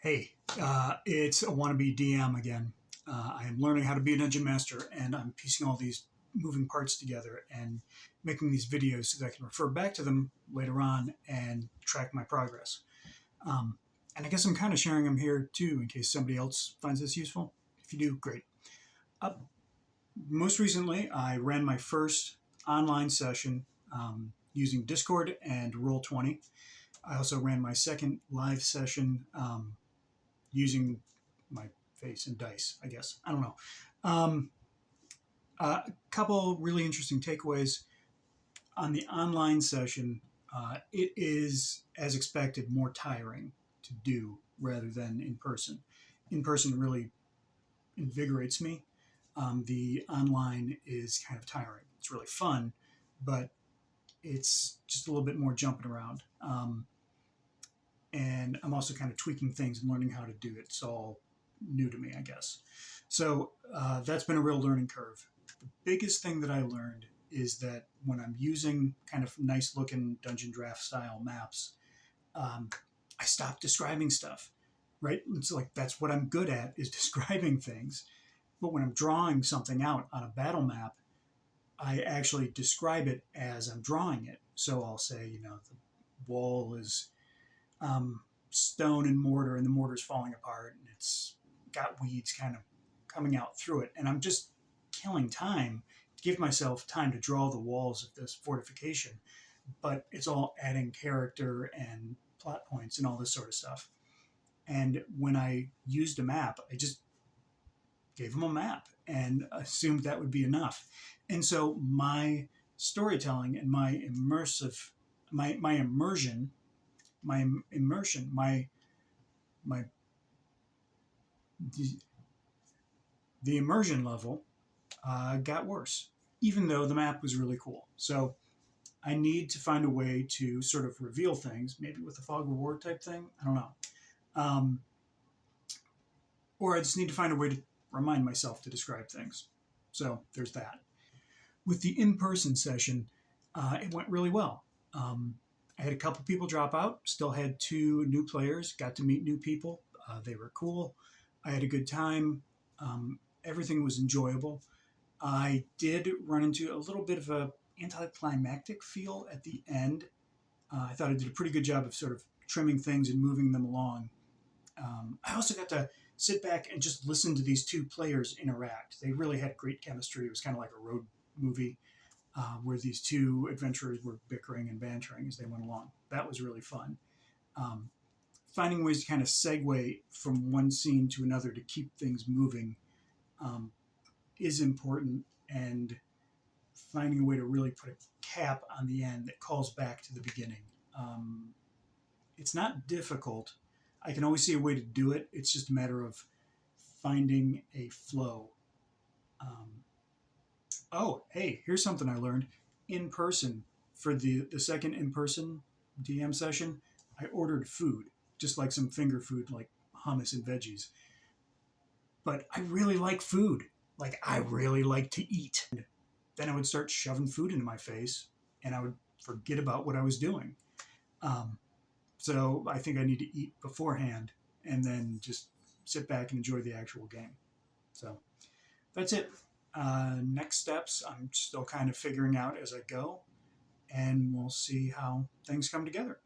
Hey, it's a Wannabe DM again. I am learning how to be a dungeon master, and I'm piecing all these moving parts together and making these videos so that I can refer back to them later on and track my progress. And I guess I'm kind of sharing them here too in case somebody else finds this useful. If you do, great. Uh, Most recently, I ran my first online session using Discord and Roll20. I also ran my second live session using my face and dice, I guess. I don't know. Um, a couple really interesting takeaways on the online session. It is, as expected, more tiring to do rather than in person. In person really invigorates me. The online is kind of tiring. It's really fun, but it's just a little bit more jumping around. And I'm also kind of tweaking things and learning how to do it. It's all new to me, I guess. So that's been a real learning curve. The biggest thing that I learned is that when I'm using kind of nice looking dungeon draft style maps, I stop describing stuff, right? It's like that's what I'm good at is describing things. But when I'm drawing something out on a battle map, I actually describe it as I'm drawing it. So I'll say, the wall is stone and mortar, and the mortar's falling apart, and it's got weeds kind of coming out through it. And I'm just killing time to give myself time to draw the walls of this fortification, but it's all adding character and plot points and all this sort of stuff. And when I used a map, I just gave them a map and assumed that would be enough. And so my storytelling and my immersion, the immersion level got worse, even though the map was really cool. So I need to find a way to sort of reveal things, maybe with a fog reward type thing. I don't know. Or I just need to find a way to remind myself to describe things. So there's that. With the in-person session, it went really well. I had a couple people drop out, still had 2 new players, got to meet new people. They were cool. I had a good time. Everything was enjoyable. I did run into a little bit of a anticlimactic feel at the end. I thought I did a pretty good job of sort of trimming things and moving them along. I also got to sit back and just listen to these 2 players interact. They really had great chemistry. It was kind of like a road movie where these 2 adventurers were bickering and bantering as they went along. That was really fun. Finding ways to kind of segue from one scene to another to keep things moving is important, and finding a way to really put a cap on the end that calls back to the beginning. It's not difficult. I can always see a way to do it. It's just a matter of finding a flow. Oh, hey, here's something I learned. In person, for the second in-person DM session, I ordered food, just like some finger food like hummus and veggies. But I really like food. Like, I really like to eat. Then I would start shoving food into my face, and I would forget about what I was doing. So I think I need to eat beforehand and then just sit back and enjoy the actual game. So that's it. Next steps, I'm still kind of figuring out as I go, and we'll see how things come together.